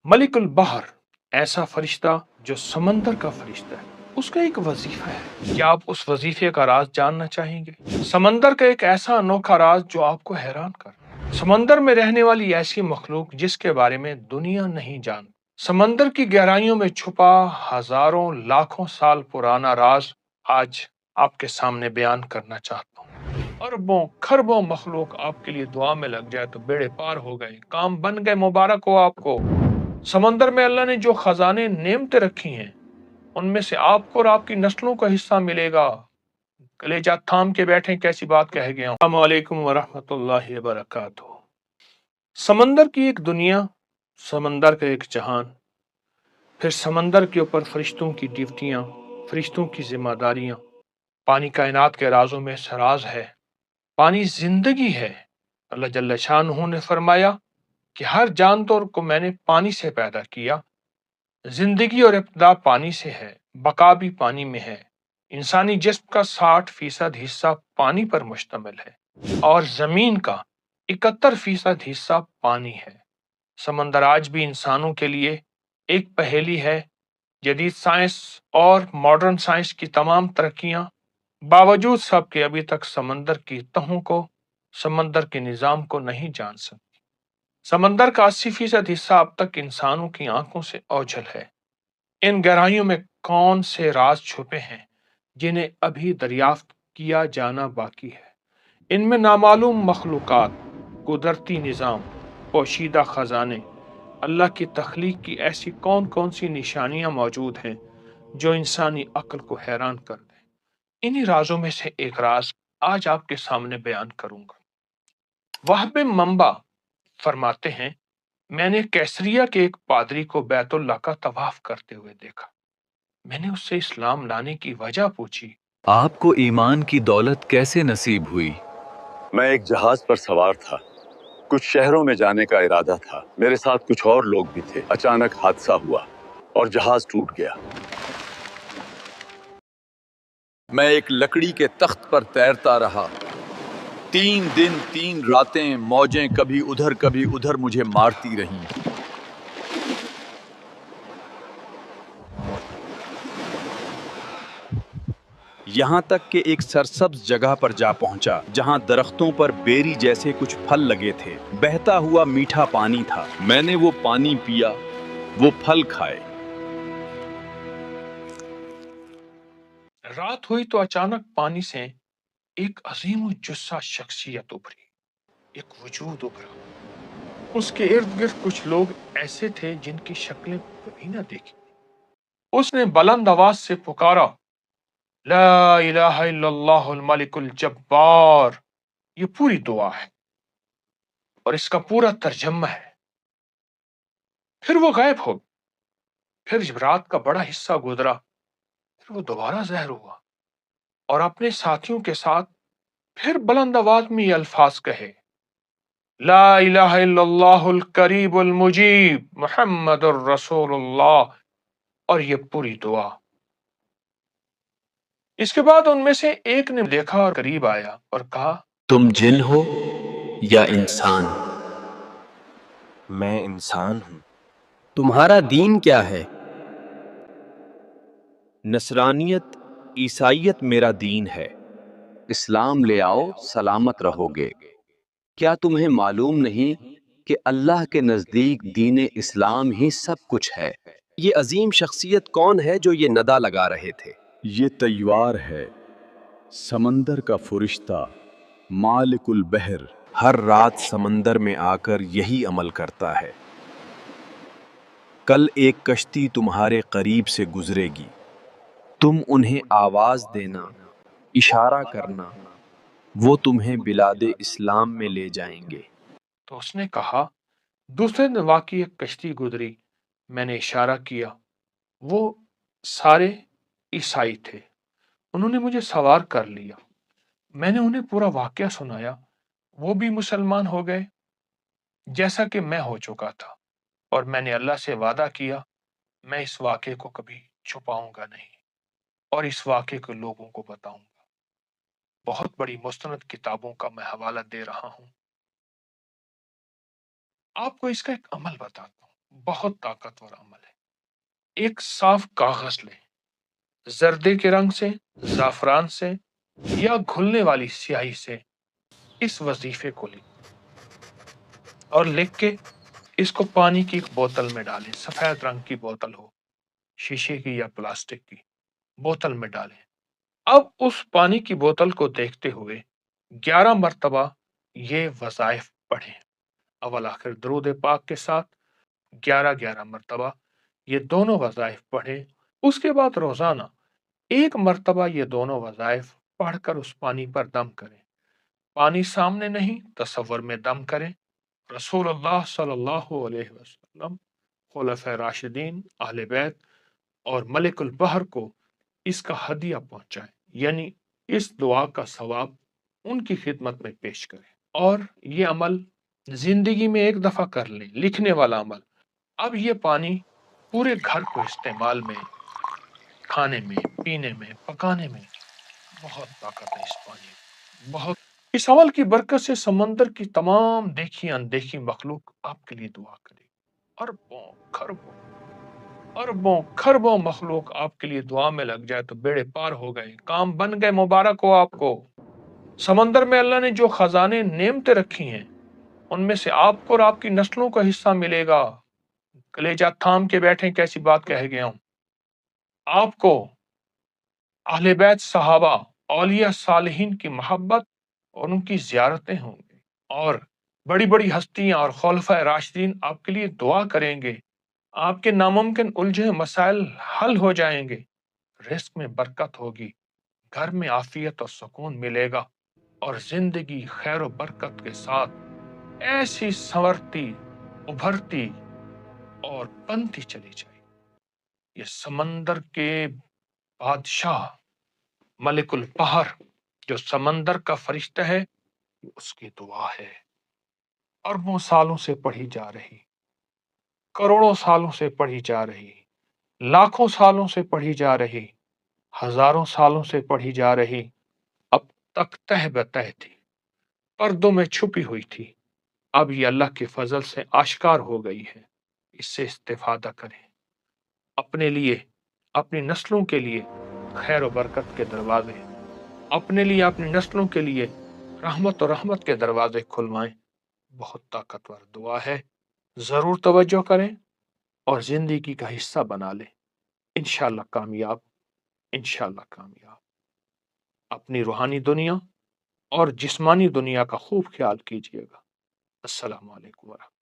ملک البحر ایسا فرشتہ جو سمندر کا فرشتہ ہے، اس کا ایک وظیفہ ہے۔ کیا آپ اس وظیفے کا راز جاننا چاہیں گے؟ سمندر کا ایک ایسا انوکھا راز جو آپ کو حیران کر سمندر میں رہنے والی ایسی مخلوق جس کے بارے میں دنیا نہیں جانتی۔ سمندر کی گہرائیوں میں چھپا ہزاروں لاکھوں سال پرانا راز آج آپ کے سامنے بیان کرنا چاہتا ہوں۔ اربوں کھربوں مخلوق آپ کے لیے دعا میں لگ جائے تو بیڑے پار ہو گئے، کام بن گئے، مبارک ہو آپ کو۔ سمندر میں اللہ نے جو خزانے نعمتیں رکھی ہیں ان میں سے آپ کو اور آپ کی نسلوں کا حصہ ملے گا۔ کلیجہ تھام کے بیٹھیں، کیسی بات کہہ گیا ہوں۔ السلام علیکم ورحمۃ اللہ وبرکاتہ۔ سمندر کی ایک دنیا، سمندر کا ایک جہان، پھر سمندر کے اوپر فرشتوں کی ڈیوٹیاں، فرشتوں کی ذمہ داریاں۔ پانی کائنات کے رازوں میں سے راز ہے۔ پانی زندگی ہے۔ اللہ جل شانہ نے فرمایا کہ ہر جاندار کو میں نے پانی سے پیدا کیا، زندگی اور ابتدا پانی سے ہے، بقا بھی پانی میں ہے۔ انسانی جسم کا 60% حصہ پانی پر مشتمل ہے اور زمین کا 71% حصہ پانی ہے۔ سمندر آج بھی انسانوں کے لیے ایک پہیلی ہے۔ جدید سائنس اور ماڈرن سائنس کی تمام ترقیاں باوجود سب کے ابھی تک سمندر کی تہوں کو، سمندر کے نظام کو نہیں جان سکتی۔ سمندر کا 80% حصہ اب تک انسانوں کی آنکھوں سے اوجھل ہے۔ ان گہرائیوں میں کون سے راز چھپے ہیں جنہیں ابھی دریافت کیا جانا باقی ہے؟ ان میں نامعلوم مخلوقات، قدرتی نظام، پوشیدہ خزانے، اللہ کی تخلیق کی ایسی کون کون سی نشانیاں موجود ہیں جو انسانی عقل کو حیران کر دیں۔ انہی رازوں میں سے ایک راز آج آپ کے سامنے بیان کروں گا۔ وہب منبع فرماتے ہیں، میں نے کیسریا کے ایک پادری کو بیت اللہ کا طواف کرتے ہوئے دیکھا۔ میں نے اس سے اسلام لانے کی وجہ پوچھی۔ آپ کو ایمان کی دولت کیسے نصیب ہوئی؟ میں ایک جہاز پر سوار تھا، کچھ شہروں میں جانے کا ارادہ تھا، میرے ساتھ کچھ اور لوگ بھی تھے۔ اچانک حادثہ ہوا اور جہاز ٹوٹ گیا۔ میں ایک لکڑی کے تخت پر تیرتا رہا، 3 دن 3 راتیں موجیں کبھی ادھر مجھے مارتی رہیں۔ یہاں تک کہ ایک سرسبز جگہ پر جا پہنچا جہاں درختوں پر بیری جیسے کچھ پھل لگے تھے، بہتا ہوا میٹھا پانی تھا۔ میں نے وہ پانی پیا، وہ پھل کھائے۔ رات ہوئی تو اچانک پانی سے ایک عظیم الجثہ شخصیت ابھری، ایک وجود ابھرا۔ اس کے ارد گرد کچھ لوگ ایسے تھے جن کی شکلیں کبھی نہ دیکھی۔ اس نے بلند آواز سے پکارا، لا الہ الا اللہ الملک الجبار۔ یہ پوری دعا ہے اور اس کا پورا ترجمہ ہے۔ پھر وہ غائب ہو گیا۔ پھر جب رات کا بڑا حصہ گزرا، پھر وہ دوبارہ ظاہر ہوا اور اپنے ساتھیوں کے ساتھ پھر بلند آواز میں یہ الفاظ کہے، لا الہ الا اللہ القریب المجیب محمد الرسول اللہ، اور یہ پوری دعا۔ اس کے بعد ان میں سے ایک نے دیکھا اور قریب آیا اور کہا، تم جن ہو یا انسان؟ میں انسان ہوں۔ تمہارا دین کیا ہے؟ نصرانیت، عیسائیت میرا دین ہے۔ اسلام لے آؤ، سلامت رہو گے۔ کیا تمہیں معلوم نہیں کہ اللہ کے نزدیک دین اسلام ہی سب کچھ ہے؟ یہ عظیم شخصیت کون ہے جو یہ ندا لگا رہے تھے؟ یہ تیوار ہے، سمندر کا فرشتہ، مالک البحر۔ ہر رات سمندر میں آ کر یہی عمل کرتا ہے۔ کل ایک کشتی تمہارے قریب سے گزرے گی، تم انہیں آواز دینا، اشارہ کرنا، وہ تمہیں بلاد اسلام میں لے جائیں گے۔ تو اس نے کہا، دوسرے دن واقعی ایک کشتی گزری، میں نے اشارہ کیا، وہ سارے عیسائی تھے۔ انہوں نے مجھے سوار کر لیا، میں نے انہیں پورا واقعہ سنایا، وہ بھی مسلمان ہو گئے جیسا کہ میں ہو چکا تھا، اور میں نے اللہ سے وعدہ کیا میں اس واقعے کو کبھی چھپاؤں گا نہیں اور اس واقعے کو لوگوں کو بتاؤں گا۔ بہت بڑی مستند کتابوں کا میں حوالہ دے رہا ہوں۔ آپ کو اس کا ایک عمل بتاتا ہوں۔ بہت طاقتور عمل ہے۔ ایک صاف کاغذ لیں، زردے کے رنگ سے، زعفران سے یا گھلنے والی سیاہی سے اس وظیفے کو لکھ اور لکھ کے اس کو پانی کی ایک بوتل میں ڈالیں، سفید رنگ کی بوتل ہو، شیشے کی یا پلاسٹک کی بوتل میں ڈالیں۔ اب اس پانی کی بوتل کو دیکھتے ہوئے 11 مرتبہ یہ وظائف پڑھیں، اول آخر درود پاک کے ساتھ 11 مرتبہ یہ دونوں وظائف پڑھیں۔ اس کے بعد روزانہ 1 مرتبہ یہ دونوں وظائف پڑھ کر اس پانی پر دم کریں۔ پانی سامنے نہیں، تصور میں دم کریں۔ رسول اللہ صلی اللہ علیہ وسلم، خلفائے راشدین، اہل بیت اور ملک البحر کو اس کا ہدیہ پہنچائیں، یعنی اس دعا کا ثواب ان کی خدمت میں پیش کریں۔ اور یہ عمل زندگی میں ایک دفعہ کر لیں، لکھنے والا عمل۔ اب یہ پانی پورے گھر کو استعمال میں، کھانے میں، پینے میں، پکانے میں بہت طاقت ہے اس پانی میں، بہت۔ اس عمل کی برکت سے سمندر کی تمام دیکھی اندیکھی مخلوق آپ کے لیے دعا کرے، اربوں خربوں اربوں خربوں مخلوق آپ کے لیے دعا میں لگ جائے تو بیڑے پار ہو گئے، کام بن گئے، مبارک ہو آپ کو۔ سمندر میں اللہ نے جو خزانے نعمتیں رکھی ہیں ان میں سے آپ کو اور آپ کی نسلوں کا حصہ ملے گا۔ کلیجہ تھام کے بیٹھیں، کیسی بات کہہ گیا ہوں۔ آپ کو اہل بیت، صحابہ، اولیاء صالحین کی محبت اور ان کی زیارتیں ہوں گی، اور بڑی بڑی ہستیاں اور خلفائے راشدین آپ کے لیے دعا کریں گے، آپ کے ناممکن الجھے مسائل حل ہو جائیں گے، رزق میں برکت ہوگی، گھر میں عافیت اور سکون ملے گا، اور زندگی خیر و برکت کے ساتھ ایسی سنورتی، ابھرتی اور بنتی چلی جائے۔ یہ سمندر کے بادشاہ ملک البحر جو سمندر کا فرشتہ ہے، اس کی دعا ہے، اربوں سالوں سے پڑھی جا رہی، کروڑوں سالوں سے پڑھی جا رہی، لاکھوں سالوں سے پڑھی جا رہی، ہزاروں سالوں سے پڑھی جا رہی، اب تک تہ بتہ تھی، پردوں میں چھپی ہوئی تھی، اب یہ اللہ کے فضل سے آشکار ہو گئی ہے۔ اس سے استفادہ کریں، اپنے لیے، اپنی نسلوں کے لیے خیر و برکت کے دروازے، اپنے لیے، اپنی نسلوں کے لیے رحمت و رحمت کے دروازے کھلوائیں۔ بہت طاقتور دعا ہے، ضرور توجہ کریں اور زندگی کا حصہ بنا لیں، انشاءاللہ کامیاب، انشاءاللہ کامیاب۔ اپنی روحانی دنیا اور جسمانی دنیا کا خوب خیال کیجیے گا۔ السلام علیکم ورحمۃ اللہ۔